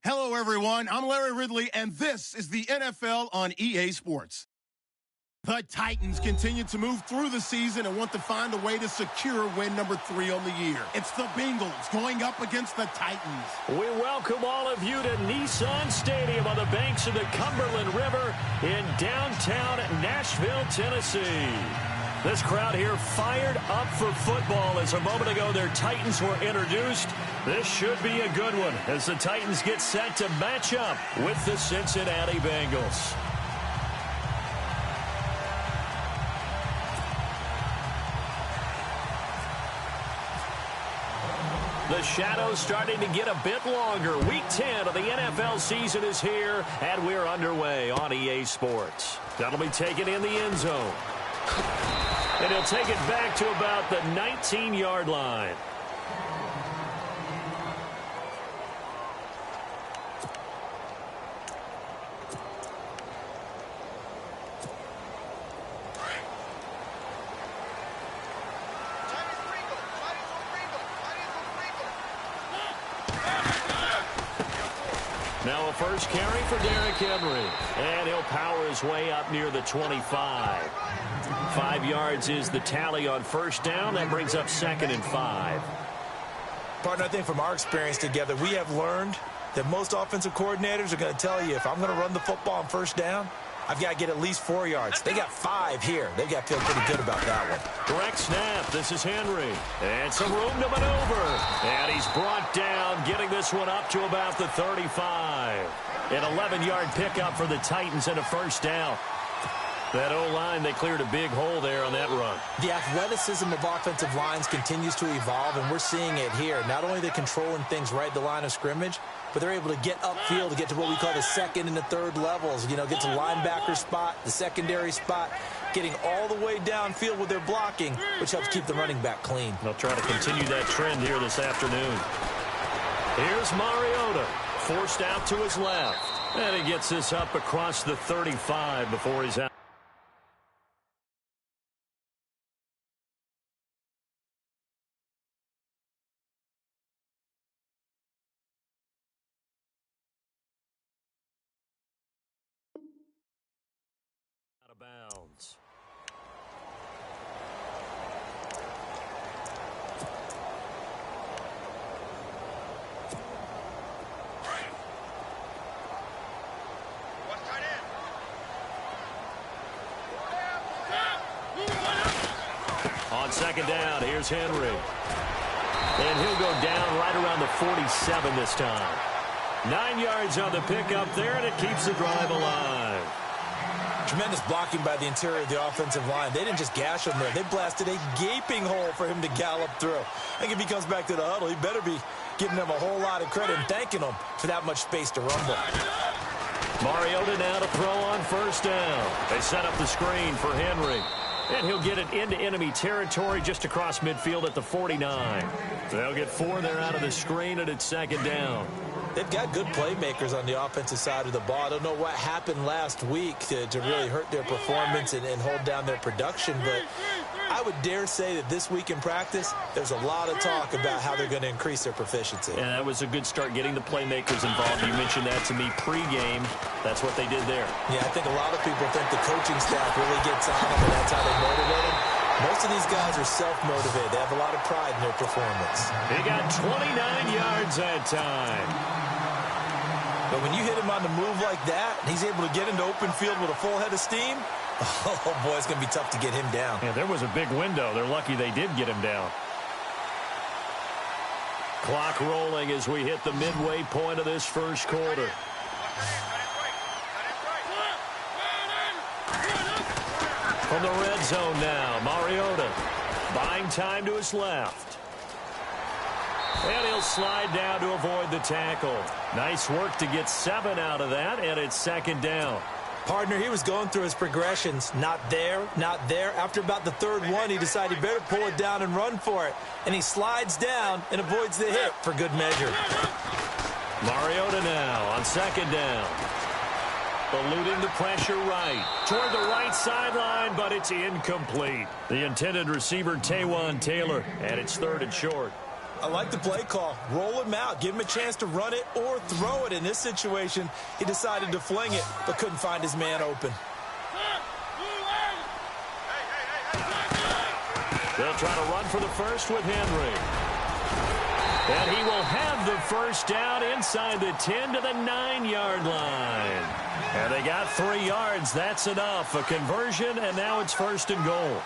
Hello, everyone. I'm Larry Ridley, and this is the NFL on EA Sports. The Titans continue to move through the season and want to find a way to secure win number 3 on the year. It's the Bengals going up against the Titans. We welcome all of you to Nissan Stadium on the banks of the Cumberland River in downtown Nashville, Tennessee. This crowd here fired up for football as a moment ago their Titans were introduced. This should be a good one as the Titans get set to match up with the Cincinnati Bengals. The shadow's starting to get a bit longer. Week 10 of the NFL season is here, and we're underway on EA Sports. That'll be taken in the end zone. And he'll take it back to about the 19-yard line. Now a first carry for Derrick Henry. And he'll power his way up near the 25. 5 yards is the tally on first down. That brings up 2nd and 5. Partner, I think from our experience together, we have learned that most offensive coordinators are going to tell you, if I'm going to run the football on first down, I've got to get at least 4 yards. They got 5 here. They've got to feel pretty good about that one. Direct snap. This is Henry. And some room to maneuver. And he's brought down, getting this one up to about the 35. An 11-yard pickup for the Titans and a first down. That O-line, they cleared a big hole there on that run. The athleticism of offensive lines continues to evolve, and we're seeing it here. Not only are they controlling things right at the line of scrimmage, but they're able to get upfield to get to what we call the second and the third levels. You know, get to linebacker spot, the secondary spot, getting all the way downfield with their blocking, which helps keep the running back clean. They'll try to continue that trend here this afternoon. Here's Mariota, forced out to his left. And he gets this up across the 35 before he's out. Out of bounds. On second down, here's Henry. And he'll go down right around the 47 this time. 9 yards on the pickup there, and it keeps the drive alive. Tremendous blocking by the interior of the offensive line. They didn't just gash him there. They blasted a gaping hole for him to gallop through. I think if he comes back to the huddle, he better be giving them a whole lot of credit and thanking them for that much space to rumble. Mariota now to throw on first down. They set up the screen for Henry. And he'll get it into enemy territory just across midfield at the 49. They'll get 4 there out of the screen, and it's second down. They've got good playmakers on the offensive side of the ball. I don't know what happened last week to really hurt their performance and hold down their production, but I would dare say that this week in practice, there's a lot of talk about how they're going to increase their proficiency. And that was a good start getting the playmakers involved. You mentioned that to me pregame. That's what they did there. Yeah, I think a lot of people think the coaching staff really gets on them, and that's how they motivate them. Most of these guys are self-motivated. They have a lot of pride in their performance. He got 29 yards that time. But when you hit him on the move like that, and he's able to get into open field with a full head of steam, oh, boy, it's going to be tough to get him down. Yeah, there was a big window. They're lucky they did get him down. Clock rolling as we hit the midway point of this first quarter. From the red zone now, Mariota buying time to his left. And he'll slide down to avoid the tackle. Nice work to get 7 out of that, and it's second down. Partner, he was going through his progressions. Not there, not there. After about the third one, he decided he better pull it down and run for it. And he slides down and avoids the hit for good measure. Mariota now on second down. Eluding the pressure right. Toward the right sideline, but it's incomplete. The intended receiver, Taywan Taylor, and it's 3rd and short. I like the play call. Roll him out. Give him a chance to run it or throw it. In this situation, he decided to fling it, but couldn't find his man open. They'll try to run for the first with Henry. And he will have the first down inside the 10 to the 9-yard line. And they got 3 yards. That's enough. A conversion, and now it's 1st and goal.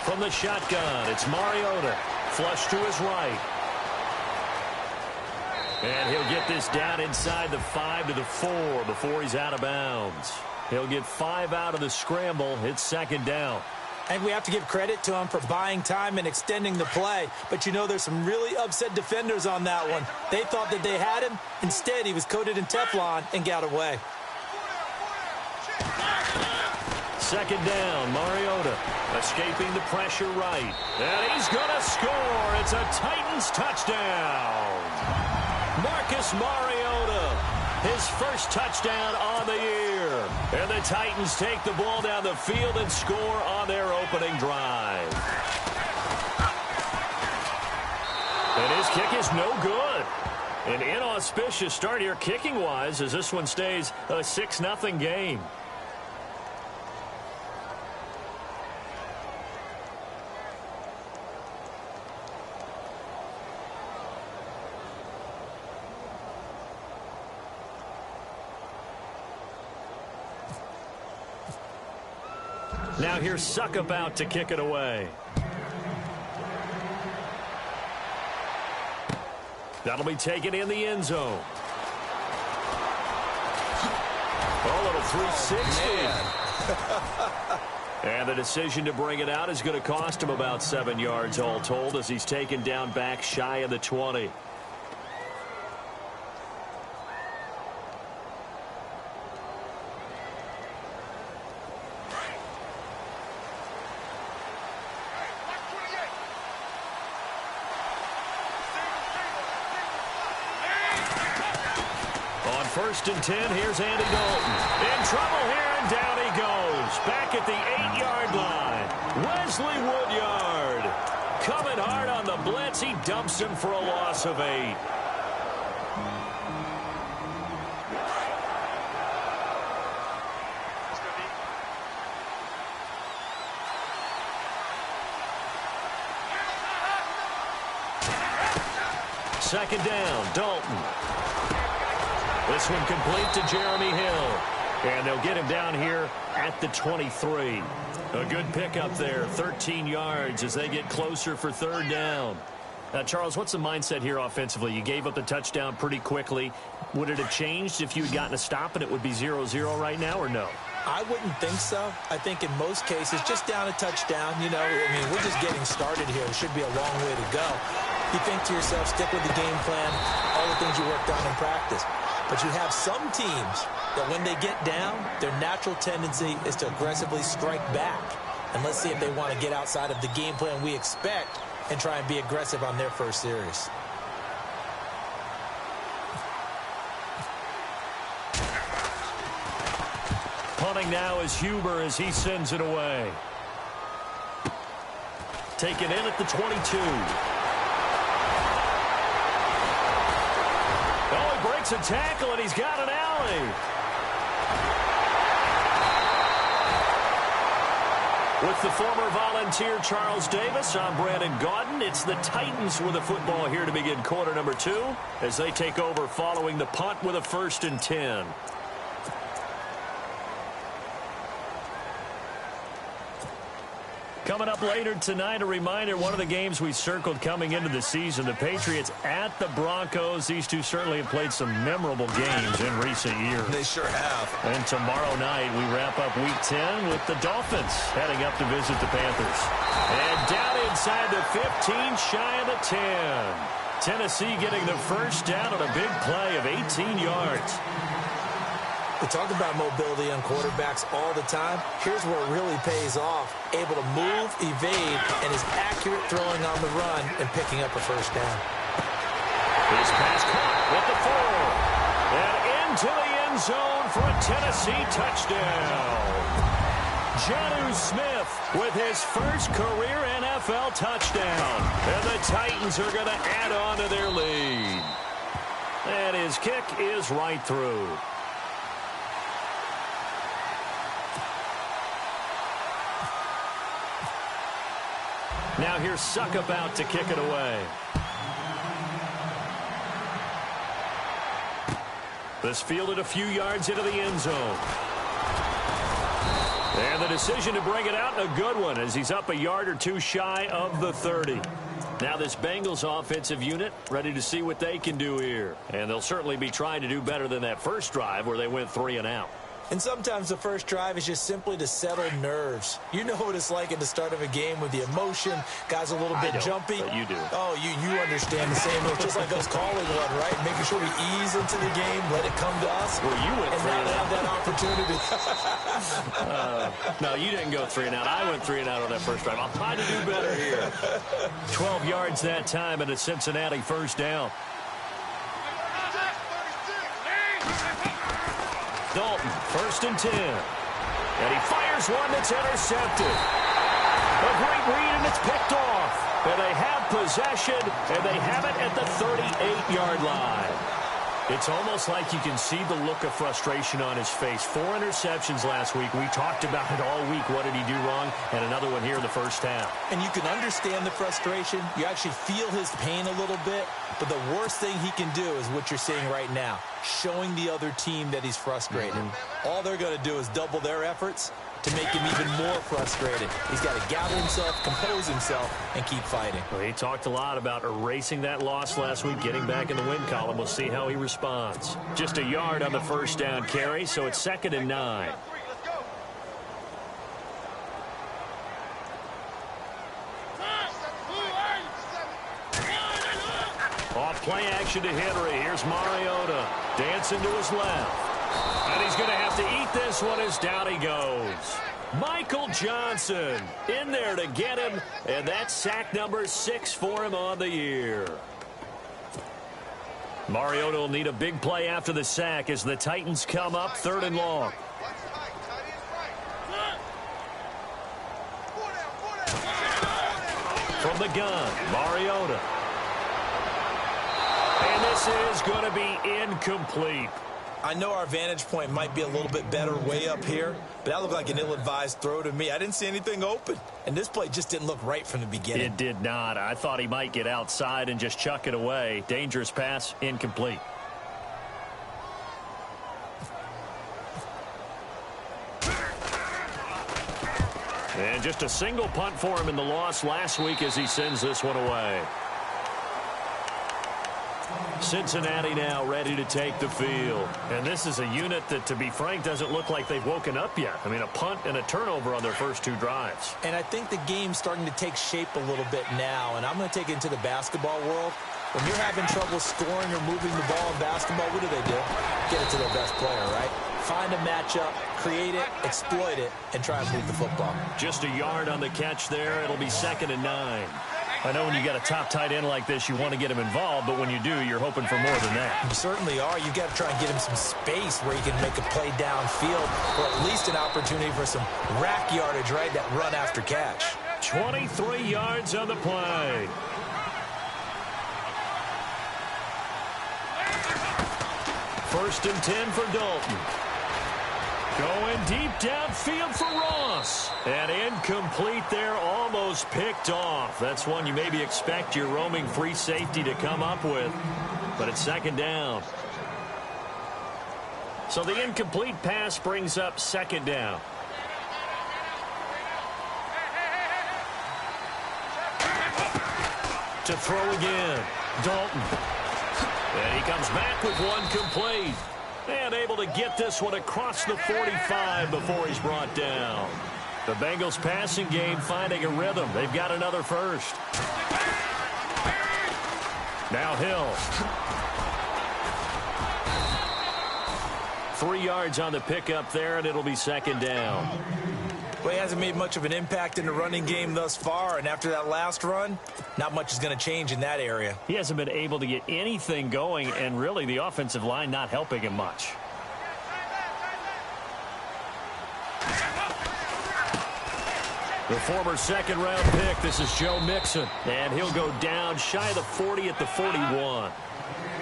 From the shotgun, it's Mariota. Flush to his right. And he'll get this down inside the 5 to the 4 before he's out of bounds. He'll get 5 out of the scramble. It's 2nd down. And we have to give credit to him for buying time and extending the play. But you know, there's some really upset defenders on that one. They thought that they had him. Instead, he was coated in Teflon and got away. 2nd down, Mariota escaping the pressure right. And he's going to score. It's a Titans touchdown. Marcus Mariota, his first touchdown on the year. And the Titans take the ball down the field and score on their opening drive. And his kick is no good. An inauspicious start here kicking-wise as this one stays a 6-0 game. Now here's Suckup out to kick it away. That'll be taken in the end zone. A little 360. And the decision to bring it out is going to cost him about 7 yards all told as he's taken down back shy of the 20. On 1st and 10, here's Andy Dalton. In trouble here, and down he goes. Back at the 8-yard line. Wesley Woodyard. Coming hard on the blitz. He dumps him for a loss of 8. Second down, Dalton. This one complete to Jeremy Hill. And they'll get him down here at the 23. A good pickup there, 13 yards as they get closer for 3rd down. Charles, what's the mindset here offensively? You gave up the touchdown pretty quickly. Would it have changed if you had gotten a stop and it would be 0-0 right now, or no? I wouldn't think so. I think in most cases, just down a touchdown, you know, I mean, we're just getting started here. It should be a long way to go. You think to yourself, stick with the game plan, all the things you worked on in practice. But you have some teams that when they get down, their natural tendency is to aggressively strike back. And let's see if they want to get outside of the game plan we expect and try and be aggressive on their first series. Punting now is Huber as he sends it away. Taken in at the 22. Oh, he breaks a tackle, and he's got an alley. With the former Volunteer Charles Davis, I'm Brandon Gaudin. It's the Titans with the football here to begin quarter number 2 as they take over following the punt with a 1st and 10. Coming up later tonight, a reminder, one of the games we circled coming into the season, the Patriots at the Broncos. These two certainly have played some memorable games in recent years. They sure have. And tomorrow night, we wrap up Week 10 with the Dolphins heading up to visit the Panthers. And down inside the 15, shy of the 10. Tennessee getting the first down on a big play of 18 yards. We talk about mobility on quarterbacks all the time. Here's where it really pays off. Able to move, evade, and is accurate throwing on the run and picking up a first down. His pass caught with the 4. And into the end zone for a Tennessee touchdown. Jonnu Smith with his first career NFL touchdown. And the Titans are going to add on to their lead. And his kick is right through. Now here's Suckup out to kick it away. This fielded a few yards into the end zone. And the decision to bring it out, a good one, as he's up a yard or two shy of the 30. Now this Bengals offensive unit ready to see what they can do here. And they'll certainly be trying to do better than that first drive where they went 3 and out. And sometimes the first drive is just simply to settle nerves. You know what it's like at the start of a game with the emotion. Guys a little bit jumpy. But you do. Oh, you understand the same. It's just like us calling one, right? Making sure we ease into the game, let it come to us. Well, you went 3 and out. Have that opportunity. No, you didn't go 3 and out. I went 3 and out on that first drive. I'll try to do better here. 12 yards that time and a Cincinnati first down. Dalton, 1st and 10. And he fires one that's intercepted. A great read, and it's picked off. And they have possession, and they have it at the 38-yard line. It's almost like you can see the look of frustration on his face. 4 interceptions last week. We talked about it all week. What did he do wrong? And another one here in the first half. And you can understand the frustration. You actually feel his pain a little bit. But the worst thing he can do is what you're seeing right now, showing the other team that he's frustrated. All they're going to do is double their efforts to make him even more frustrated. He's got to gather himself, compose himself, and keep fighting. Well, he talked a lot about erasing that loss last week, getting back in the win column. We'll see how he responds. Just a yard on the first down carry, so it's 2nd and 9. Off play action to Henry. Here's Mariota dancing to his left. And he's going to have to eat this one as down he goes. Michael Johnson in there to get him, and that's sack number 6 for him on the year. Mariota will need a big play after the sack as the Titans come up 3rd and long. From the gun, Mariota. And this is going to be incomplete. I know our vantage point might be a little bit better way up here, but that looked like an ill-advised throw to me. I didn't see anything open, and this play just didn't look right from the beginning. It did not. I thought he might get outside and just chuck it away. Dangerous pass, incomplete. And just a single punt for him in the loss last week as he sends this one away. Cincinnati now ready to take the field. And this is a unit that, to be frank, doesn't look like they've woken up yet. I mean, a punt and a turnover on their first 2 drives. And I think the game's starting to take shape a little bit now. And I'm going to take it into the basketball world. When you're having trouble scoring or moving the ball in basketball, what do? Get it to their best player, right? Find a matchup, create it, exploit it, and try and move the football. Just a yard on the catch there. It'll be 2nd and 9. I know when you got a top tight end like this, you want to get him involved, but when you do, you're hoping for more than that. You certainly are. You've got to try and get him some space where he can make a play downfield, or at least an opportunity for some rack yardage, right? That run after catch. 23 yards on the play. First and 10 for Dalton. Going deep downfield for Ross. And incomplete there, almost picked off. That's one you maybe expect your roaming free safety to come up with. But it's 2nd down. So the incomplete pass brings up 2nd down. To throw again, Dalton. And he comes back with one complete. And able to get this one across the 45 before he's brought down. The Bengals passing game finding a rhythm. They've got another first. Now Hill. 3 yards on the pickup there, and it'll be 2nd down. Well, he hasn't made much of an impact in the running game thus far, and after that last run, not much is going to change in that area. He hasn't been able to get anything going, and really the offensive line not helping him much. The former second-round pick, this is Joe Mixon, and he'll go down shy of the 40 at the 41.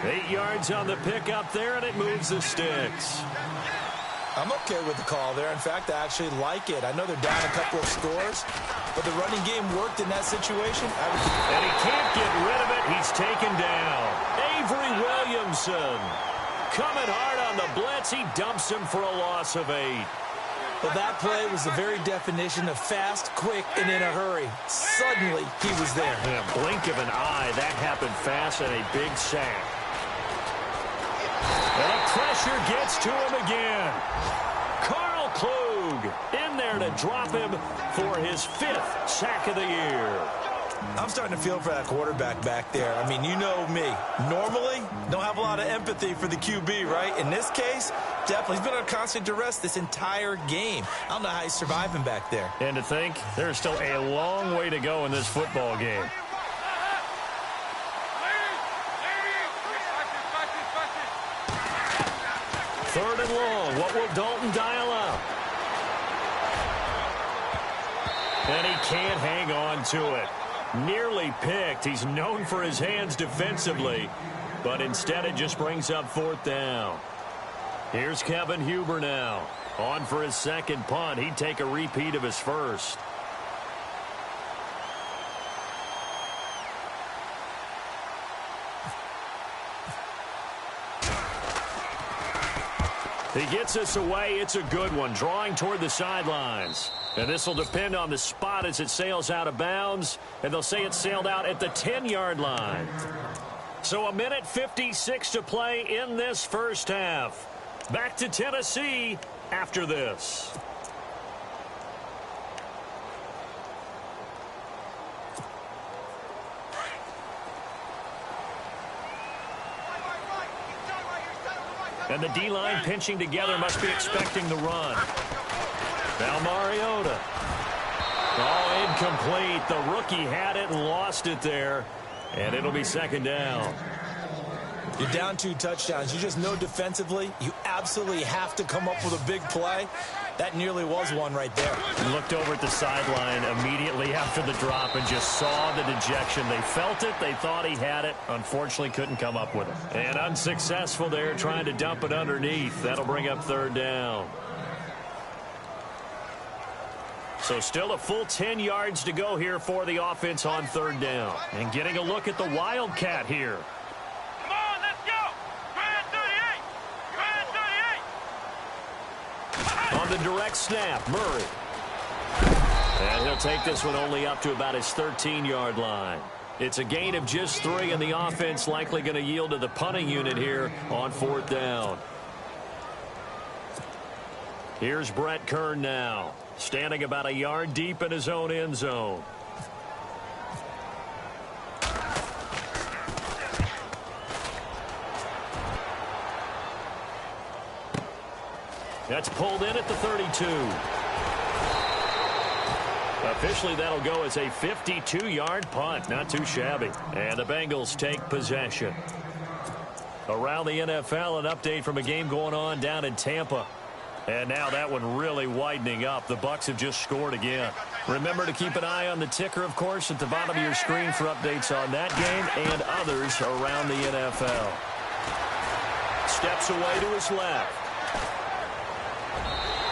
8 yards on the pickup there, and it moves the sticks. I'm okay with the call there. In fact, I actually like it. I know they're down a couple of scores, but the running game worked in that situation. And he can't get rid of it. He's taken down. Avery Williamson coming hard on the blitz. He dumps him for a loss of 8. Well, that play was the very definition of fast, quick, and in a hurry. Suddenly, he was there. In a blink of an eye, that happened fast and a big sack. And the pressure gets to him again. Carl Klug in there to drop him for his 5th sack of the year. I'm starting to feel for that quarterback back there. I mean, you know me. Normally, don't have a lot of empathy for the QB, right? In this case, definitely. He's been on constant duress this entire game. I don't know how he's surviving back there. And to think, there's still a long way to go in this football game. Third and long. What will Dalton dial up? And he can't hang on to it. Nearly picked. He's known for his hands defensively, but instead it just brings up 4th down. Here's Kevin Huber now. On for his second punt. He'd take a repeat of his first. He gets us away. It's a good one. Drawing toward the sidelines. And this will depend on the spot as it sails out of bounds. And they'll say it sailed out at the 10-yard line. So 1:56 to play in this first half. Back to Tennessee after this. And the D-line pinching together, must be expecting the run. Now Mariota. Oh, incomplete. The rookie had it and lost it there. And it'll be second down. You're down 2 touchdowns. You just know defensively you absolutely have to come up with a big play. That nearly was one right there. He looked over at the sideline immediately after the drop and just saw the dejection. They felt it. They thought he had it. Unfortunately, couldn't come up with it. And unsuccessful there trying to dump it underneath. That'll bring up 3rd down. So still a full 10 yards to go here for the offense on 3rd down. And getting a look at the Wildcat here. Come on, let's go. On the direct snap, Murray. And he'll take this one only up to about his 13-yard line. It's a gain of just 3, and the offense likely going to yield to the punting unit here on 4th down. Here's Brett Kern now, standing about a yard deep in his own end zone. That's pulled in at the 32. Officially, that'll go as a 52-yard punt. Not too shabby. And the Bengals take possession. Around the NFL, an update from a game going on down in Tampa. And now that one really widening up. The Bucs have just scored again. Remember to keep an eye on the ticker, of course, at the bottom of your screen for updates on that game and others around the NFL. Steps away to his left.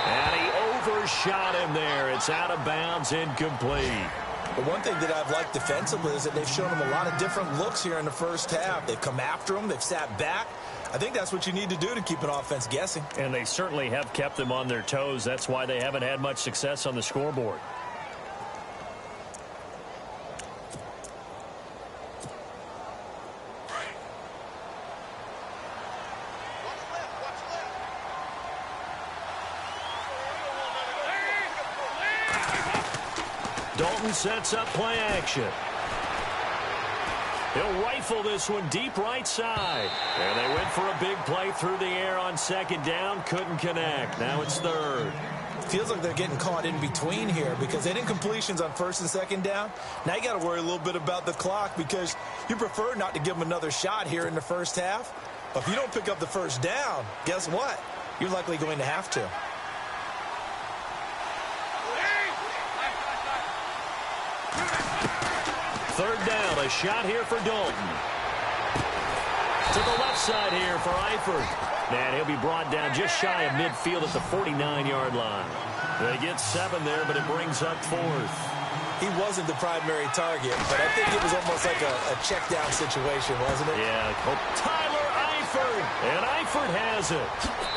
And he overshot him there. It's out of bounds, incomplete. But one thing that I've liked defensively is that they've shown him a lot of different looks here in the first half. They've come after him. They've sat back. I think that's what you need to do to keep an offense guessing. And they certainly have kept them on their toes. That's why they haven't had much success on the scoreboard. Dalton sets up play action. He'll rifle this one deep right side. And they went for a big play through the air on second down. Couldn't connect. Now it's third. Feels like they're getting caught in between here because they didn't completions on first and second down. Now you got to worry a little bit about the clock because you prefer not to give them another shot here in the first half. But if you don't pick up the first down, guess what? You're likely going to have to. Third down, a shot here for Dalton. To the left side here for Eifert. And he'll be brought down just shy of midfield at the 49-yard line. They get 7 there, but it brings up fourth. He wasn't the primary target, but I think it was almost like a check down situation, wasn't it? Yeah, Tyler Eifert. And Eifert has it.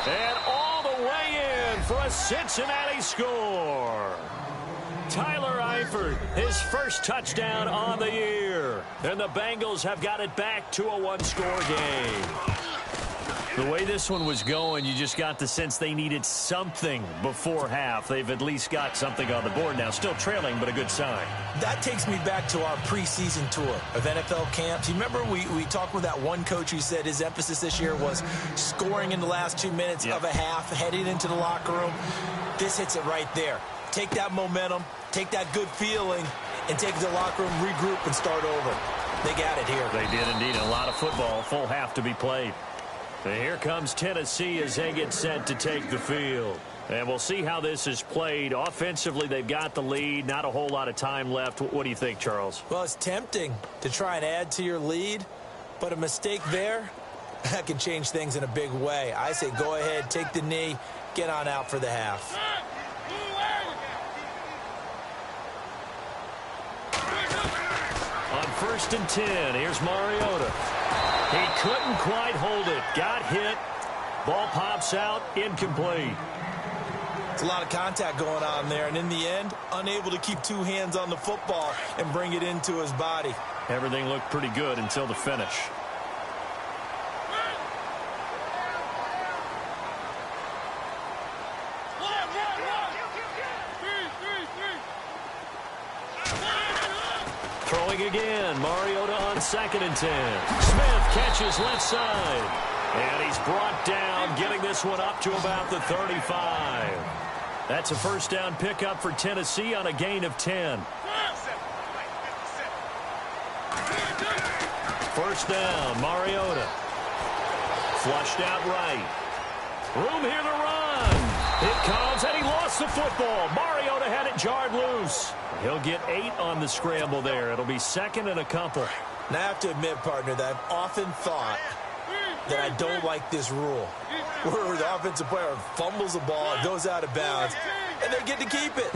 And all the way in for a Cincinnati score. Tyler Eifert, his first touchdown on the year. And the Bengals have got it back to a one-score game. The way this one was going, you just got the sense they needed something before half. They've at least got something on the board now. Still trailing, but a good sign. That takes me back to our preseason tour of NFL camps. You remember we talked with that one coach who said his emphasis this year was scoring in the last 2 minutes of a half, heading into the locker room. This hits it right there. Take that momentum, take that good feeling, and take it to the locker room, regroup, and start over. They got it here. They did indeed. A lot of football, full half to be played. And here comes Tennessee as they get set to take the field. And we'll see how this is played. Offensively, they've got the lead. Not a whole lot of time left. What do you think, Charles? Well, it's tempting to try and add to your lead, but a mistake there, that can change things in a big way. I say go ahead, take the knee, get on out for the half. On 1st and 10, here's Mariota. He couldn't quite hold it. Got hit. Ball pops out. Incomplete. It's a lot of contact going on there, and in the end, unable to keep 2 hands on the football and bring it into his body. Everything looked pretty good until the finish. Throwing again. Mariota on 2nd and 10. Smith catches left side. And he's brought down, getting this one up to about the 35. That's a first down pickup for Tennessee on a gain of 10. First down, Mariota. Flushed out right. Room here to run. It comes, and he lost the football. Mariota had it jarred loose. He'll get 8 on the scramble there. It'll be 2nd and a couple. Now, I have to admit, partner, that I've often thought that I don't like this rule, where the offensive player fumbles the ball, it goes out of bounds, and they get to keep it.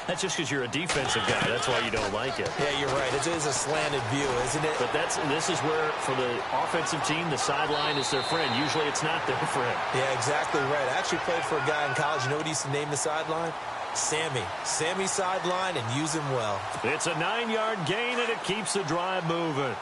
That's just because you're a defensive guy. That's why you don't like it. Yeah, you're right. It is a slanted view, isn't it? But this is where, for the offensive team, the sideline is their friend. Usually it's not their friend. Yeah, exactly right. I actually played for a guy in college. You know what he used to name the sideline? Sammy. Sammy sideline, and use him well. It's a 9-yard gain, and it keeps the drive moving.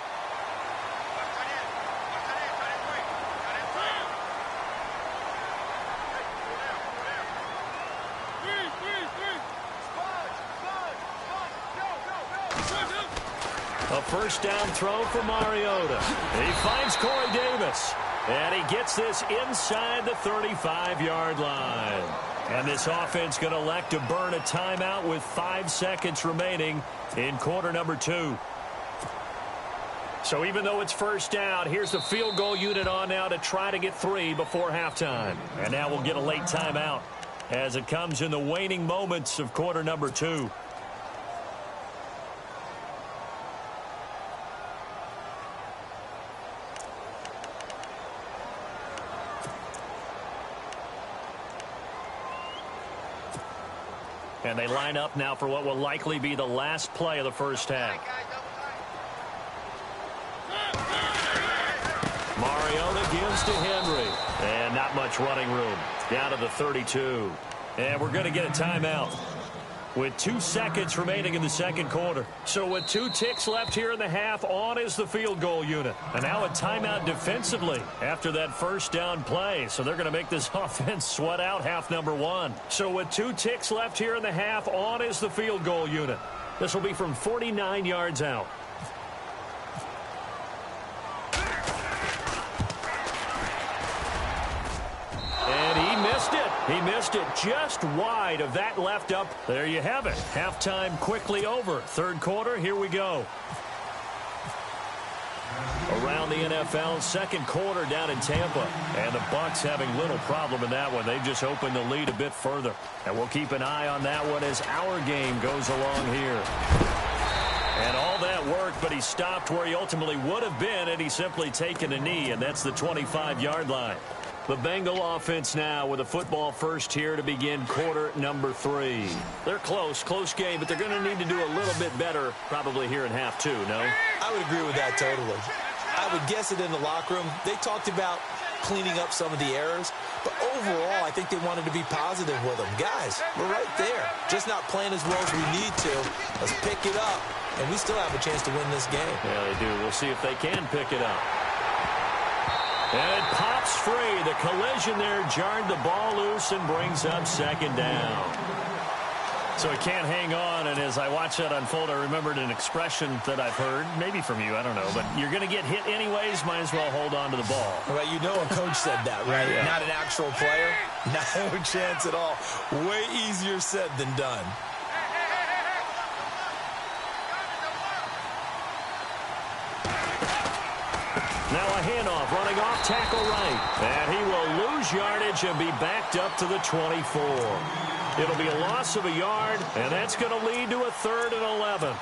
A first down throw for Mariota. He finds Corey Davis. And he gets this inside the 35-yard line. And this offense going to elect to burn a timeout with 5 seconds remaining in quarter number 2. So even though it's first down, here's the field goal unit on now to try to get 3 before halftime. And now we'll get a late timeout as it comes in the waning moments of quarter number 2. And they line up now for what will likely be the last play of the first half. Mariota gives to Henry. And not much running room. Down to the 32. And we're going to get a timeout with 2 seconds remaining in the second quarter. So with 2 ticks left here in the half, on is the field goal unit. And now a timeout defensively after that first down play. So they're going to make this offense sweat out half number 1. So with 2 ticks left here in the half, on is the field goal unit. This will be from 49 yards out. He missed it just wide of that left up. There you have it. Halftime quickly over. Third quarter, here we go. Around the NFL, second quarter down in Tampa. And the Bucs having little problem in that one. They've just opened the lead a bit further. And we'll keep an eye on that one as our game goes along here. And all that work, but he stopped where he ultimately would have been had he simply taken a knee, and that's the 25-yard line. The Bengal offense now with a football first here to begin quarter number 3. They're close game, but they're going to need to do a little bit better probably here in half 2, no? I would agree with that totally. I would guess it in the locker room. They talked about cleaning up some of the errors, but overall I think they wanted to be positive with them. Guys, we're right there. Just not playing as well as we need to. Let's pick it up, and we still have a chance to win this game. Yeah, they do. We'll see if they can pick it up. And it pops free. The collision there jarred the ball loose and brings up second down. So he can't hang on, and as I watch that unfold, I remembered an expression that I've heard, maybe from you, I don't know, but you're going to get hit anyways, might as well hold on to the ball. Well, you know a coach said that, right? Yeah. Not an actual player. No chance at all. Way easier said than done. Now a handoff, running off tackle right. And he will lose yardage and be backed up to the 24. It'll be a loss of a yard, and that's going to lead to a 3rd and 11.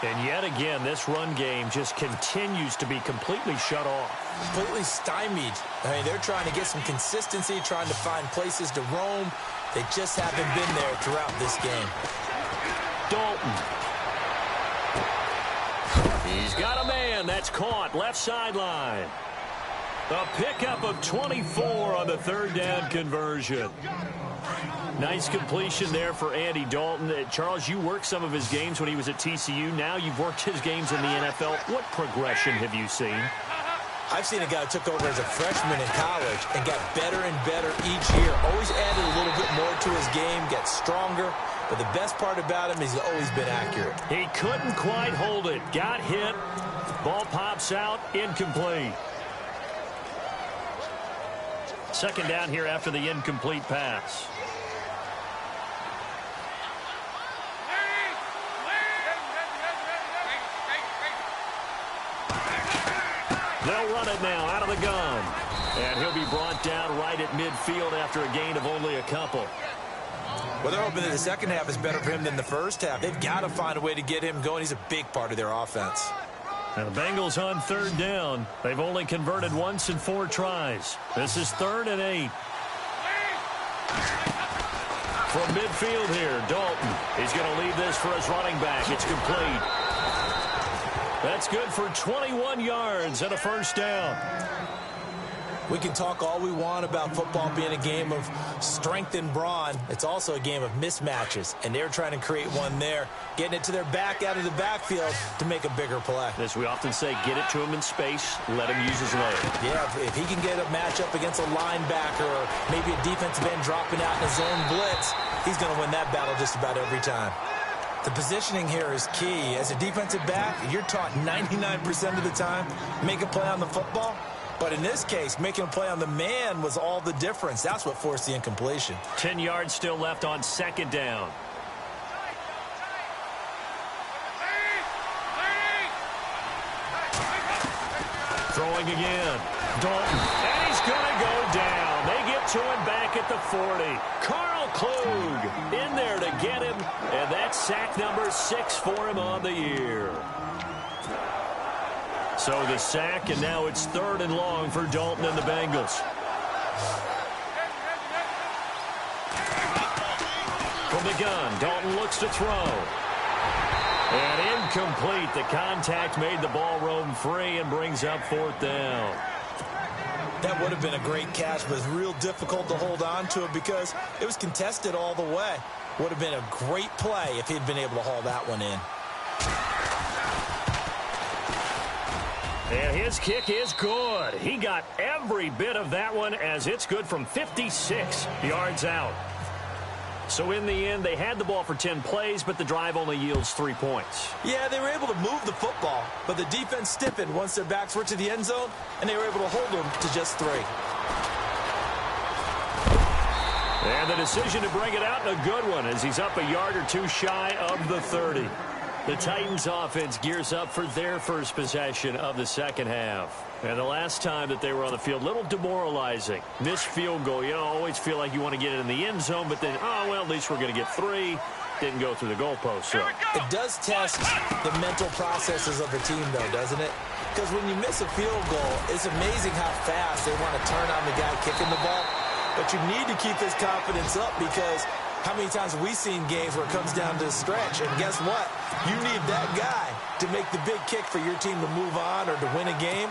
And yet again, this run game just continues to be completely shut off. Completely stymied. I mean, they're trying to get some consistency, trying to find places to roam. They just haven't been there throughout this game. Dalton. He's got a man. That's caught. Left sideline. A pickup of 24 on the 3rd down conversion. Nice completion there for Andy Dalton. Charles, you worked some of his games when he was at TCU. Now you've worked his games in the NFL. What progression have you seen? I've seen a guy who took over as a freshman in college and got better and better each year. Always added a little bit more to his game, gets stronger. But the best part about him is he's always been accurate. He couldn't quite hold it. Got hit. Ball pops out. Incomplete. Second down here after the incomplete pass. They'll run it now out of the gun. And he'll be brought down right at midfield after a gain of only a couple. Well, they're hoping that the second half is better for him than the first half. They've got to find a way to get him going. He's a big part of their offense. And the Bengals on 3rd down. They've only converted once in 4 tries. This is 3rd and 8. From midfield here, Dalton. He's going to lead this for his running back. It's complete. That's good for 21 yards and a first down. We can talk all we want about football being a game of strength and brawn. It's also a game of mismatches, and they're trying to create one there, getting it to their back out of the backfield to make a bigger play. As we often say, get it to him in space, let him use his leg. Yeah, if he can get a matchup against a linebacker or maybe a defensive end dropping out in a zone blitz, he's going to win that battle just about every time. The positioning here is key. As a defensive back, you're taught 99% of the time, make a play on the football. But in this case, making a play on the man was all the difference. That's what forced the incompletion. 10 yards still left on second down. Throwing again. Dalton. And he's going to go down. They get to him back at the 40. Carl Klug in there to get him. And that's sack number 6 for him on the year. So the sack, and now it's 3rd and long for Dalton and the Bengals. From the gun, Dalton looks to throw. And incomplete. The contact made the ball roam free and brings up 4th down. That would have been a great catch, but it's real difficult to hold on to it because it was contested all the way. Would have been a great play if he'd been able to haul that one in. And his kick is good. He got every bit of that one as it's good from 56 yards out. So in the end, they had the ball for 10 plays, but the drive only yields 3 points. Yeah, they were able to move the football, but the defense stiffened once their backs were to the end zone, and they were able to hold them to just 3. decision to bring it out, and a good one, as he's up a yard or two shy of the 30. The Titans offense gears up for their first possession of the second half. And the last time that they were on the field, a little demoralizing. Missed field goal. You always feel like you want to get it in the end zone, but then, oh, well, at least we're going to get 3. Didn't go through the goalpost. So it does test the mental processes of the team, though, doesn't it? Because when you miss a field goal, it's amazing how fast they want to turn on the guy kicking the ball. But you need to keep his confidence up, because how many times have we seen games where it comes down to the stretch? And guess what? You need that guy to make the big kick for your team to move on or to win a game.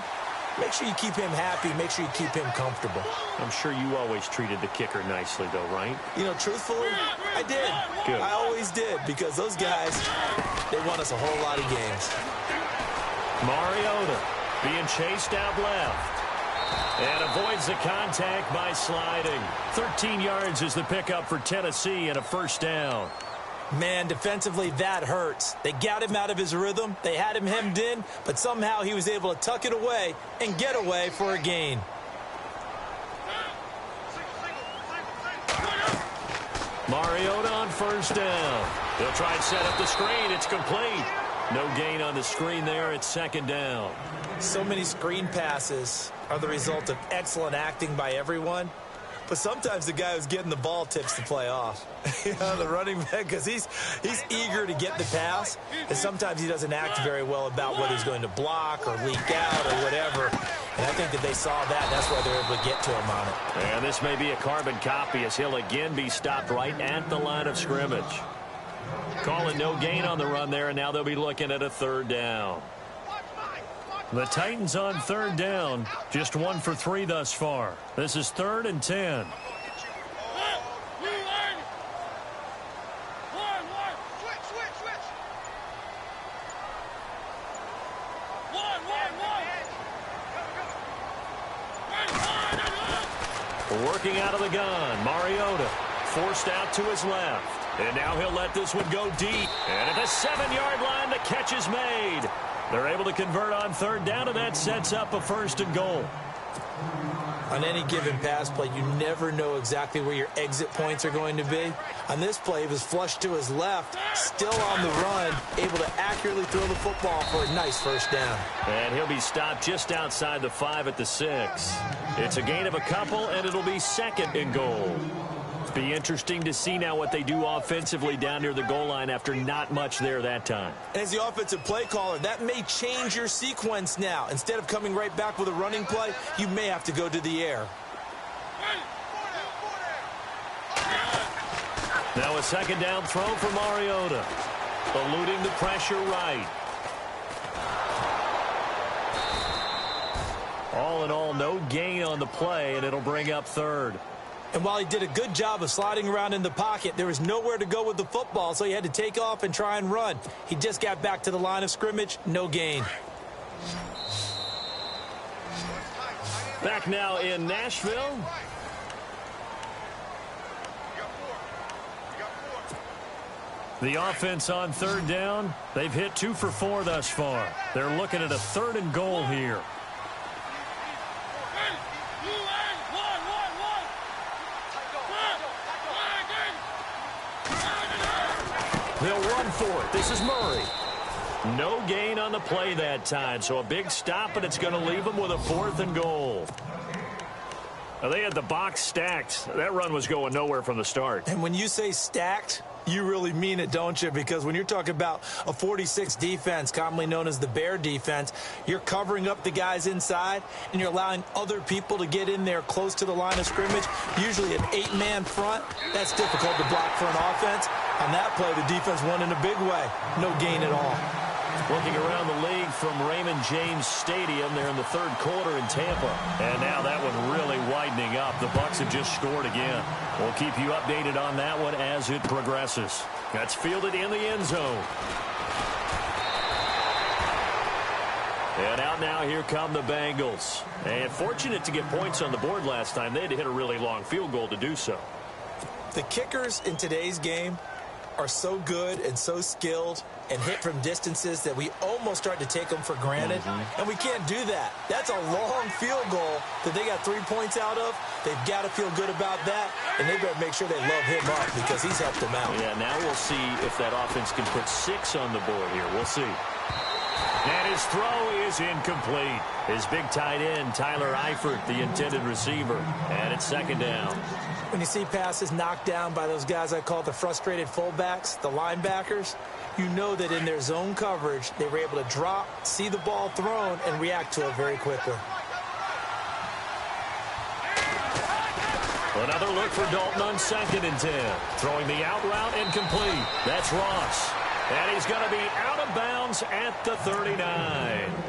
Make sure you keep him happy. Make sure you keep him comfortable. I'm sure you always treated the kicker nicely, though, right? You know, truthfully, I did. Good. I always did, because those guys, they won us a whole lot of games. Mariota being chased out left. And avoids the contact by sliding. 13 yards is the pickup for Tennessee and a first down. Man, defensively, that hurts. They got him out of his rhythm. They had him hemmed in, but somehow he was able to tuck it away and get away for a gain. Mariota on first down. They'll try and set up the screen. It's complete. No gain on the screen there. It's second down. So many screen passes are the result of excellent acting by everyone. But sometimes the guy who's getting the ball tips the play off. You know, the running back, because he's eager to get the pass. And sometimes he doesn't act very well about whether he's going to block or leak out or whatever. And I think that they saw that. That's why they're able to get to him on it. And this may be a carbon copy, as he'll again be stopped right at the line of scrimmage. Calling no gain on the run there, and now they'll be looking at a third down. The Titans on third down, just 1 for 3 thus far. This is 3rd and 10. Working out of the gun, Mariota forced out to his left. And now he'll let this one go deep. And at the 7-yard line, the catch is made. They're able to convert on third down, and that sets up a 1st and goal. On any given pass play, you never know exactly where your exit points are going to be. On this play, he was flushed to his left, still on the run, able to accurately throw the football for a nice first down. And he'll be stopped just outside the 5 at the 6. It's a gain of a couple, and it'll be 2nd and goal. Be interesting to see now what they do offensively down near the goal line after not much there that time. And as the offensive play caller, that may change your sequence now. Instead of coming right back with a running play, you may have to go to the air. Now a 2nd down throw for Mariota. Eluding the pressure right. All in all, no gain on the play, and it'll bring up 3rd. And while he did a good job of sliding around in the pocket, there was nowhere to go with the football, so he had to take off and try and run. He just got back to the line of scrimmage, no gain. Back now in Nashville. The offense on third down, they've hit 2 for 4 thus far. They're looking at a 3rd and goal here. They'll run for it. This is Murray. No gain on the play that time, so a big stop, and it's going to leave them with a 4th and goal. Now, they had the box stacked. That run was going nowhere from the start. And when you say stacked, you really mean it, don't you? Because when you're talking about a 46 defense, commonly known as the Bear defense, you're covering up the guys inside, and you're allowing other people to get in there close to the line of scrimmage, usually an 8-man front. That's difficult to block for an offense. On that play, the defense won in a big way. No gain at all. Looking around the league from Raymond James Stadium, they're in the 3rd quarter in Tampa. And now that one really widening up. The Bucs have just scored again. We'll keep you updated on that one as it progresses. That's fielded in the end zone. And out now, here come the Bengals. And fortunate to get points on the board last time. They had to hit a really long field goal to do so. The kickers in today's game are so good and so skilled and hit from distances that we almost start to take them for granted, and we can't do that. That's a long field goal that they got 3 points out of. They've got to feel good about that, and they better make sure they love him up because he's helped them out. Yeah, now we'll see if that offense can put 6 on the board here. We'll see. And his throw is incomplete. His big tight end, Tyler Eifert, the intended receiver. And it's second down. When you see passes knocked down by those guys I call the frustrated fullbacks, the linebackers, you know that in their zone coverage, they were able to drop, see the ball thrown, and react to it very quickly. Another look for Dalton on 2nd and 10. Throwing the out route incomplete. That's Ross. And he's going to be out of bounds at the 39.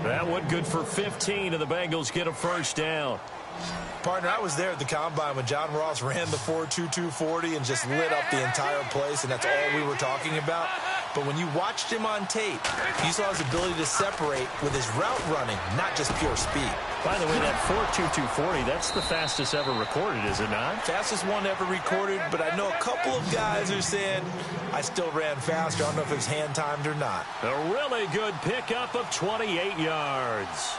That one good for 15, and the Bengals get a first down. Partner, I was there at the Combine when John Ross ran the 4.22 40 and just lit up the entire place, and that's all we were talking about. But when you watched him on tape, you saw his ability to separate with his route running, not just pure speed. By the way, that 4.22 40, that's the fastest ever recorded, is it not? Fastest one ever recorded, but I know a couple of guys are saying I still ran faster. I don't know if it was hand-timed or not. A really good pickup of 28 yards.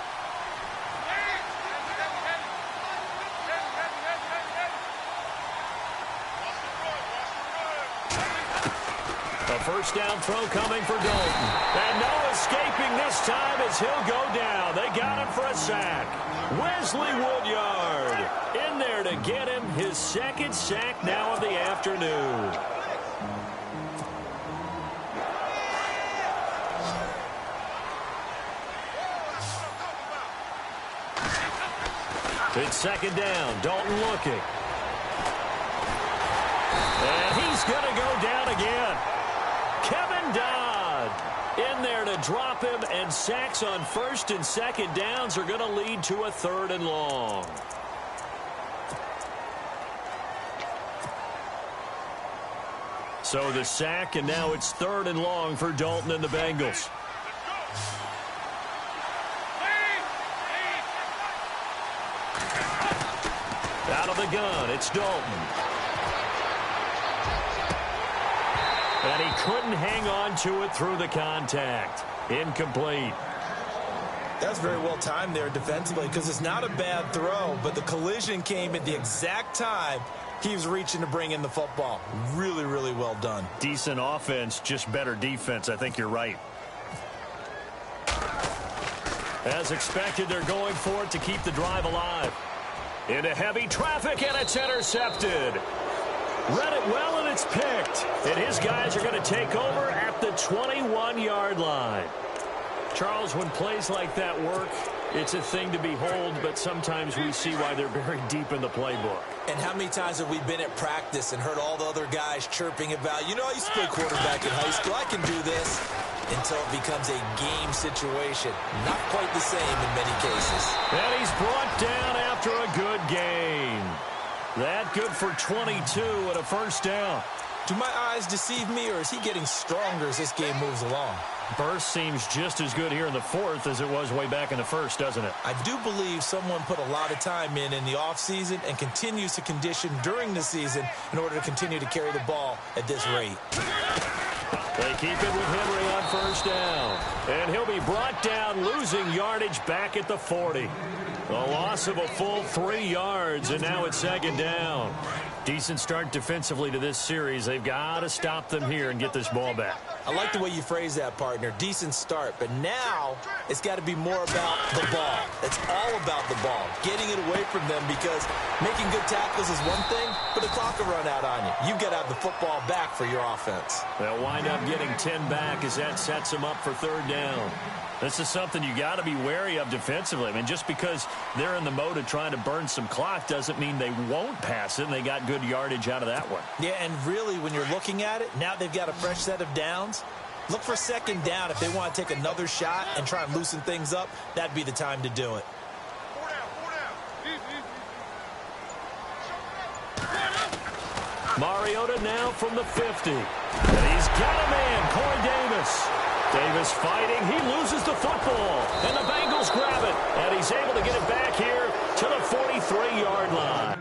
A first down throw coming for Dalton. And no escaping this time as he'll go down. They got him for a sack. Wesley Woodyard in there to get him his second sack now of the afternoon. It's second down. Dalton looking. And he's going to go down again. Kevin Dodd in there to drop him, and sacks on 1st and 2nd downs are going to lead to a 3rd and long. So the sack, and now it's 3rd and long for Dalton and the Bengals. Out of the gun, it's Dalton. And he couldn't hang on to it through the contact. Incomplete. That's very well timed there defensively because it's not a bad throw, but the collision came at the exact time he was reaching to bring in the football. Really, really well done. Decent offense, just better defense. I think you're right. As expected, they're going for it to keep the drive alive. Into heavy traffic, and it's intercepted. Read it well, and it's picked. And his guys are going to take over at the 21-yard line. Charles, when plays like that work, it's a thing to behold, but sometimes we see why they're buried deep in the playbook. And how many times have we been at practice and heard all the other guys chirping about, you know, I used to play quarterback in high school, I can do this, until it becomes a game situation. Not quite the same in many cases. And he's brought down after a good game. That good for 22 and a first down. Do my eyes deceive me, or is he getting stronger as this game moves along? Burst seems just as good here in the 4th as it was way back in the 1st, doesn't it? I do believe someone put a lot of time in the offseason and continues to condition during the season in order to continue to carry the ball at this rate. They keep it with Henry on first down. And he'll be brought down, losing yardage back at the 40. A loss of a full 3 yards, and now it's 2nd down. Decent start defensively to this series. They've got to stop them here and get this ball back. I like the way you phrase that, partner. Decent start, but now it's got to be more about the ball. It's all about the ball, getting it away from them, because making good tackles is one thing, but the clock will run out on you. You've got to have the football back for your offense. They'll wind up getting 10 back as that sets them up for 3rd down. This is something you got to be wary of defensively. I mean, just because they're in the mode of trying to burn some clock doesn't mean they won't pass it, and they got good yardage out of that one. Yeah, and really, when you're looking at it, now they've got a fresh set of downs. Look for 2nd down. If they want to take another shot and try and loosen things up, that'd be the time to do it. Mariota now from the 50. And he's got a man, Corey Davis. Davis fighting. He loses the football. And the Bengals grab it. And he's able to get it back here to the 43-yard line.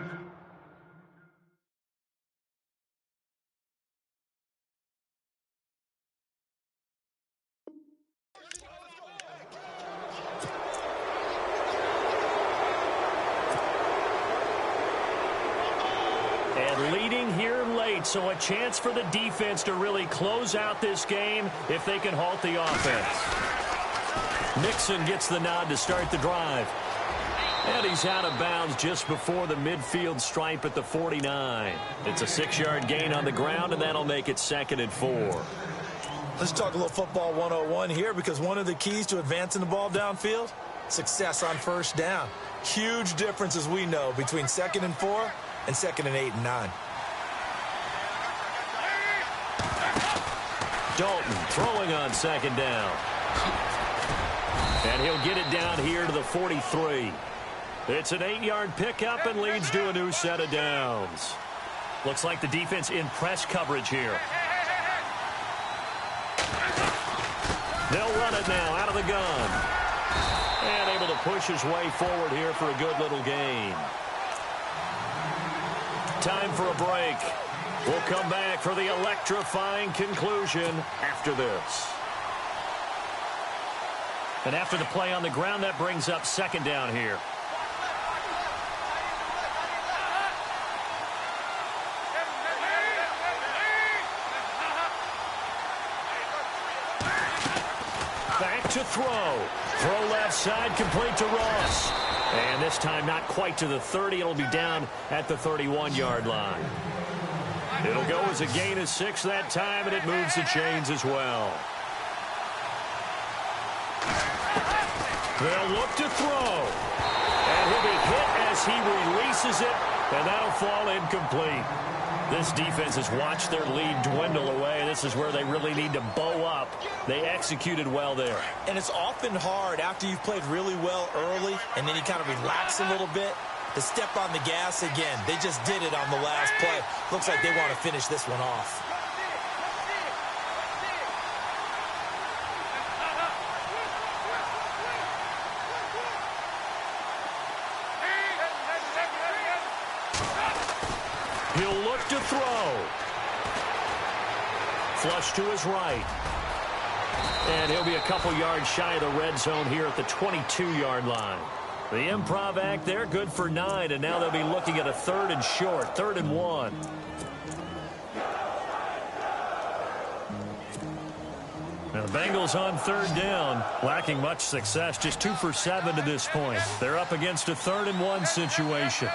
in here late, so a chance for the defense to really close out this game if they can halt the offense. Mixon gets the nod to start the drive. And he's out of bounds just before the midfield stripe at the 49. It's a 6-yard gain on the ground, and that'll make it 2nd and 4. Let's talk a little football 101 here, because one of the keys to advancing the ball downfield, success on first down. Huge difference, as we know, between 2nd and 4 and 2nd and 8 and 9. Dalton throwing on 2nd down. And he'll get it down here to the 43. It's an 8-yard pickup and leads to a new set of downs. Looks like the defense in press coverage here. They'll run it now out of the gun. And able to push his way forward here for a good little gain. Time for a break. We'll come back for the electrifying conclusion after this. And after the play on the ground, that brings up 2nd down here. Back to throw. Throw left side, complete to Ross. And this time not quite to the 30. It'll be down at the 31-yard line. It'll go as a gain of 6 that time, and it moves the chains as well. They'll look to throw. And he'll be hit as he releases it, and that'll fall incomplete. This defense has watched their lead dwindle away. This is where they really need to bow up. They executed well there. And it's often hard after you've played really well early and then you kind of relax a little bit to step on the gas again. They just did it on the last play. Looks like they want to finish this one off. He'll look to throw. Flush to his right. And he'll be a couple yards shy of the red zone here at the 22-yard line. The improv act there, good for 9, and now they'll be looking at a 3rd and short, 3rd and 1. Now the Bengals on 3rd down, lacking much success, just 2 for 7 to this point. They're up against a 3rd and 1 situation.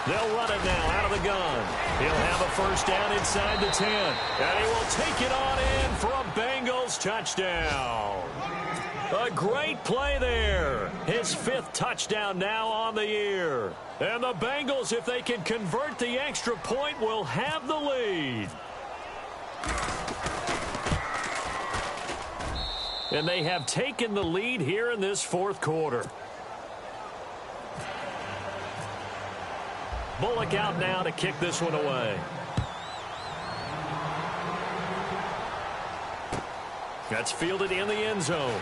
They'll run it now out of the gun. He'll have a 1st down inside the 10. And he will take it on in for a Bengals touchdown. A great play there. His 5th touchdown now on the year. And the Bengals, if they can convert the extra point, will have the lead. And they have taken the lead here in this 4th quarter. Bullock out now to kick this one away. That's fielded in the end zone.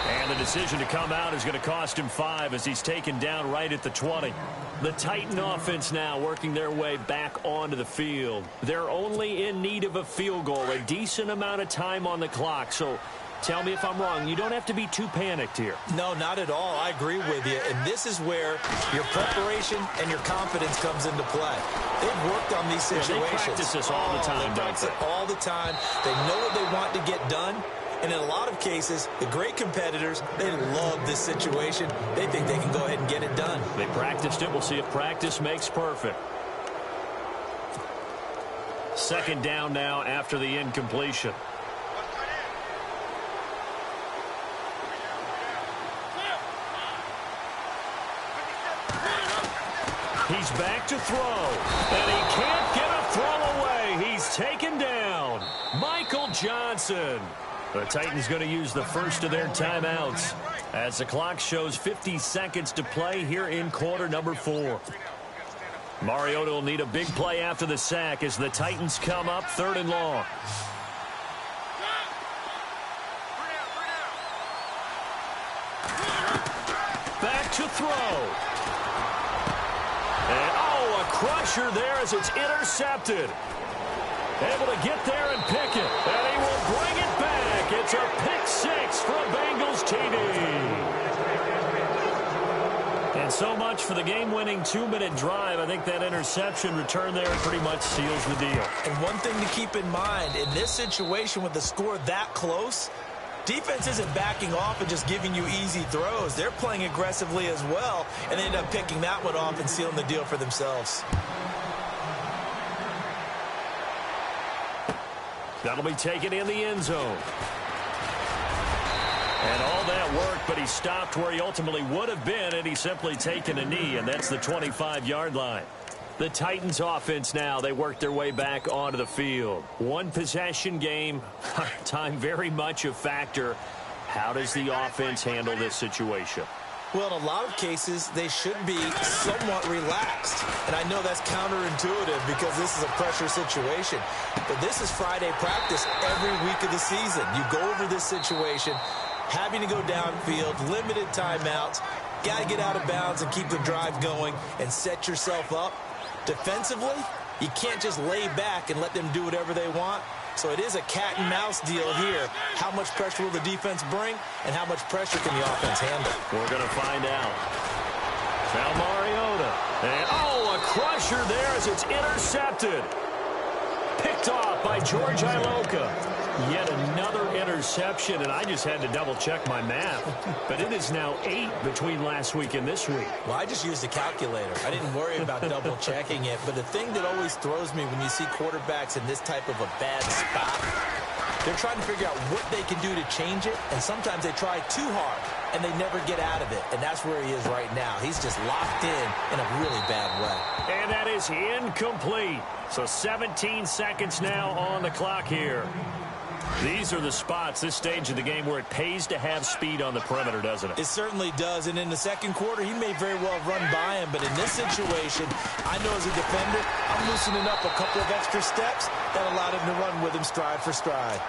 And the decision to come out is going to cost him 5 as he's taken down right at the 20. The Titan offense now working their way back onto the field. They're only in need of a field goal, a decent amount of time on the clock. So tell me if I'm wrong. You don't have to be too panicked here. No, not at all. I agree with you. And this is where your preparation and your confidence comes into play. They've worked on these situations. Yeah, they practice this all the time, they practice it all the time. They know what they want to get done. And in a lot of cases, the great competitors, they love this situation. They think they can go ahead and get it done. They practiced it. We'll see if practice makes perfect. 2nd down now after the incompletion. He's back to throw, and he can't get a throw away. He's taken down. Michael Johnson. The Titans going to use the first of their timeouts as the clock shows 50 seconds to play here in quarter number 4. Mariota will need a big play after the sack as the Titans come up 3rd and long. Back to throw. And, a crusher there as it's intercepted. Able to get there and pick it. And he will bring it back. It's a pick 6 for a Bengals TD. And so much for the game-winning 2-minute drive. I think that interception return there pretty much seals the deal. And one thing to keep in mind, in this situation with the score that close, defense isn't backing off and just giving you easy throws. They're playing aggressively as well, and they end up picking that one off and sealing the deal for themselves. That'll be taken in the end zone. And all that work, but he stopped where he ultimately would have been, and he's simply taken a knee, and that's the 25-yard line. The Titans offense now, they work their way back onto the field. One possession game, time very much a factor. How does the offense handle this situation? Well, in a lot of cases, they should be somewhat relaxed. And I know that's counterintuitive because this is a pressure situation. But this is Friday practice every week of the season. You go over this situation, having to go downfield, limited timeouts, got to get out of bounds and keep the drive going and set yourself up. Defensively, you can't just lay back and let them do whatever they want. So it is a cat-and-mouse deal here. How much pressure will the defense bring, and how much pressure can the offense handle? We're going to find out. Now Mariota. And, a crusher there as it's intercepted. Picked off by George Iloka. Yet another interception, and I just had to double-check my math. But it is now 8 between last week and this week. Well, I just used a calculator. I didn't worry about double-checking it. But the thing that always throws me when you see quarterbacks in this type of a bad spot, they're trying to figure out what they can do to change it, and sometimes they try too hard, and they never get out of it. And that's where he is right now. He's just locked in a really bad way. And that is incomplete. So 17 seconds now on the clock here. These are the spots, this stage of the game, where it pays to have speed on the perimeter, doesn't it? It certainly does. And in the second quarter, he may very well run by him. But in this situation, I know as a defender, I'm loosening up a couple of extra steps that allowed him to run with him stride for stride.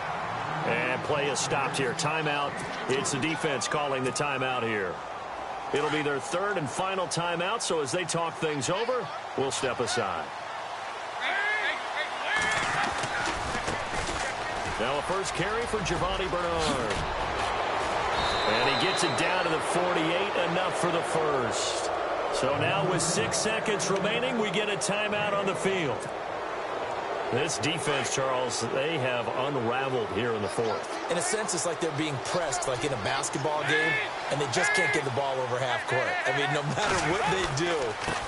And play is stopped here. Timeout. It's the defense calling the timeout here. It'll be their third and final timeout, so as they talk things over, we'll step aside. Now a first carry for Giovanni Bernard. And he gets it down to the 48, enough for the first. So now with 6 seconds remaining, we get a timeout on the field. This defense, Charles, they have unraveled here in the fourth. In a sense, it's like they're being pressed, like in a basketball game, and they just can't get the ball over half court. I mean, no matter what they do,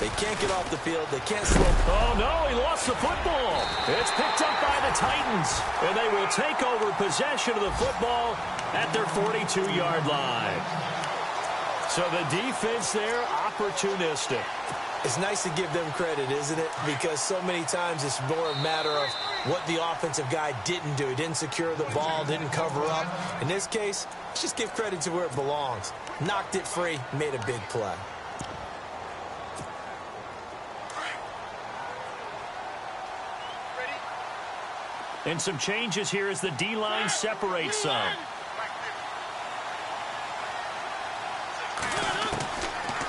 they can't get off the field. They can't slow. Oh, no, he lost the football. It's picked up by the Titans, and they will take over possession of the football at their 42-yard line. So the defense there, opportunistic. It's nice to give them credit, isn't it? Because so many times it's more a matter of what the offensive guy didn't do. He didn't secure the ball, didn't cover up. In this case, let's just give credit to where it belongs. Knocked it free, made a big play. And some changes here as the D-line separates some.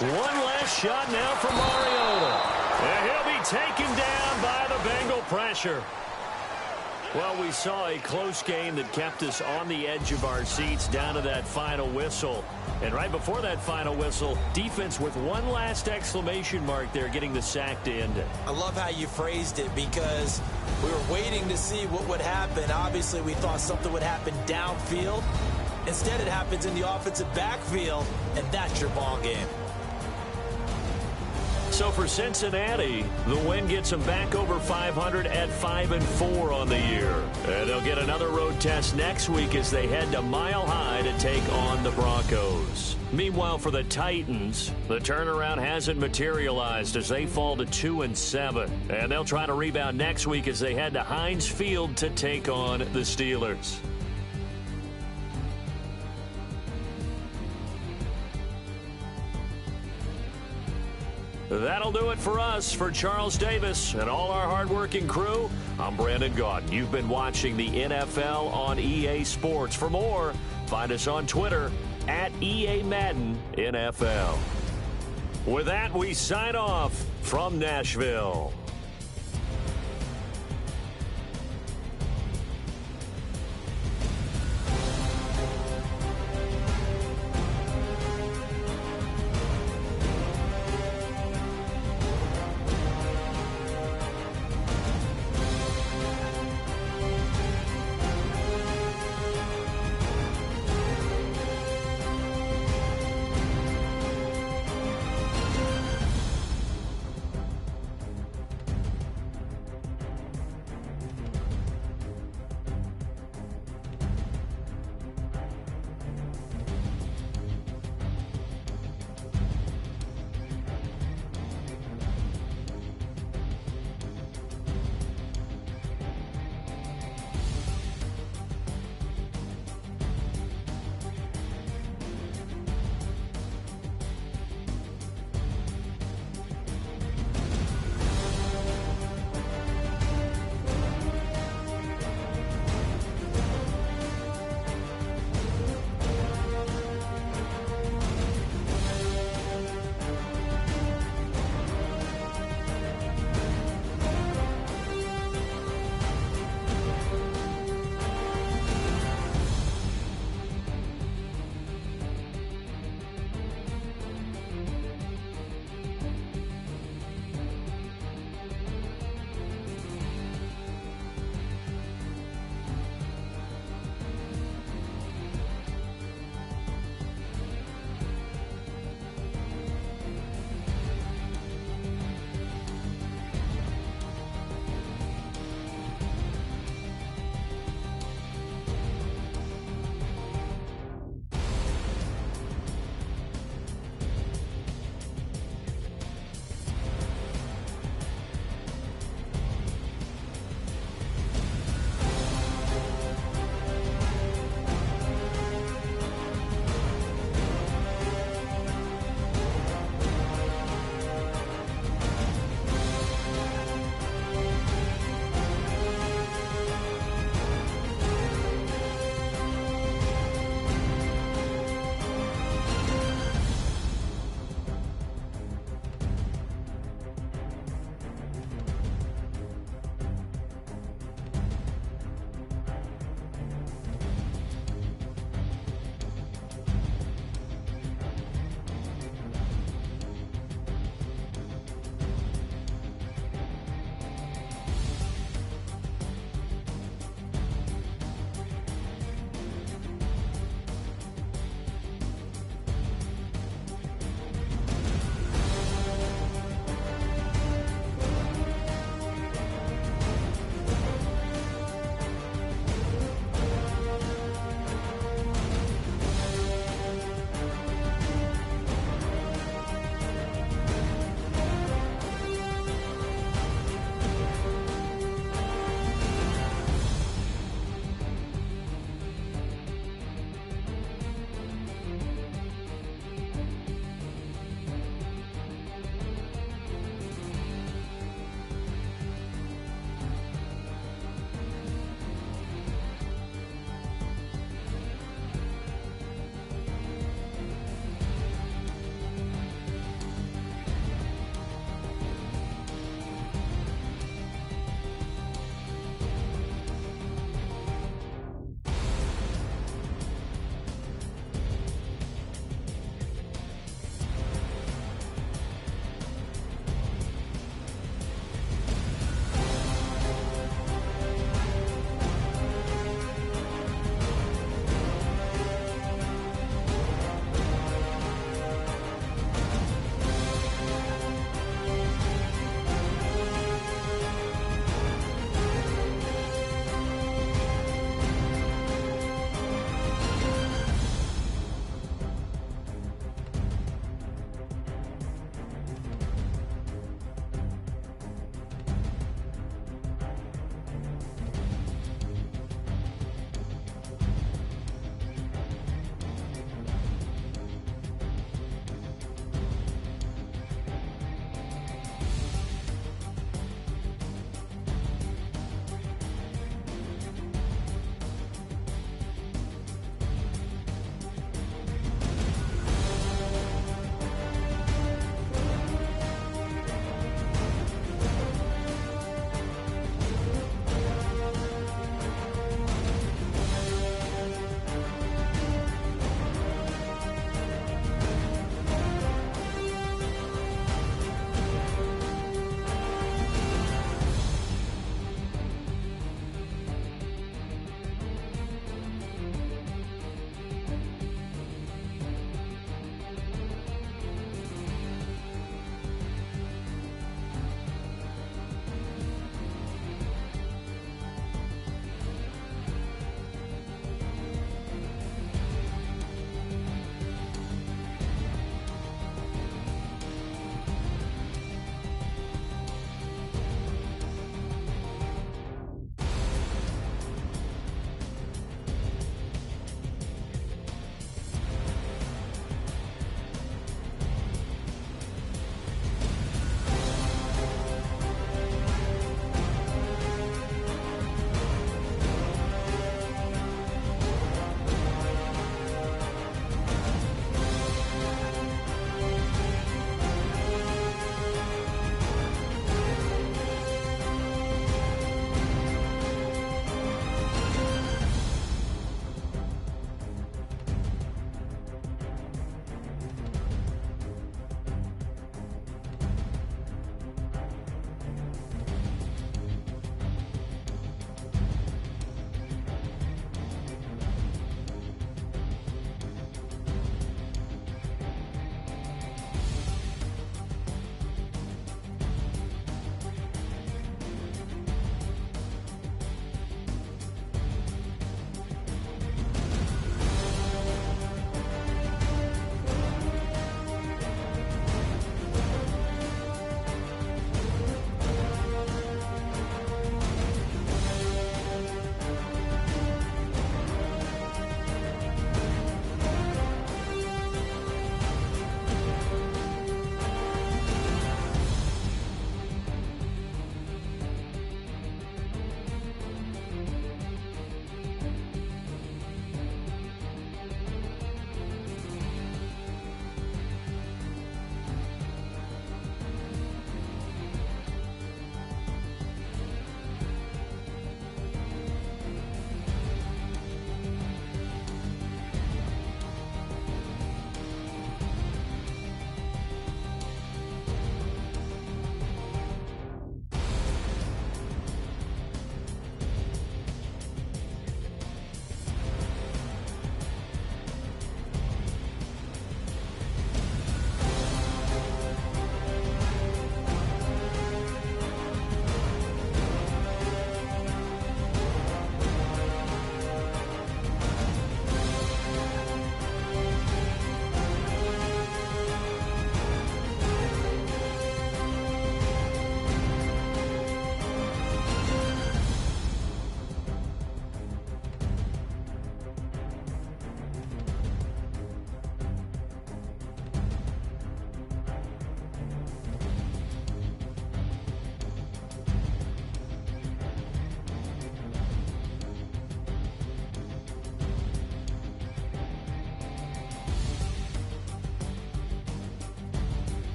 One last shot now for Mariota. And he'll be taken down by the Bengal pressure. Well, we saw a close game that kept us on the edge of our seats down to that final whistle. And right before that final whistle, defense with one last exclamation mark there, getting the sack to end it. I love how you phrased it because we were waiting to see what would happen. Obviously, we thought something would happen downfield. Instead, it happens in the offensive backfield, and that's your ball game. So for Cincinnati, the win gets them back over 500 at 5-4 on the year. And they'll get another road test next week as they head to Mile High to take on the Broncos. Meanwhile, for the Titans, the turnaround hasn't materialized as they fall to 2-7. And they'll try to rebound next week as they head to Heinz Field to take on the Steelers. That'll do it for us. For Charles Davis and all our hardworking crew, I'm Brandon Gaudin. You've been watching the NFL on EA Sports. For more, find us on Twitter at EA Madden NFL. With that, we sign off from Nashville.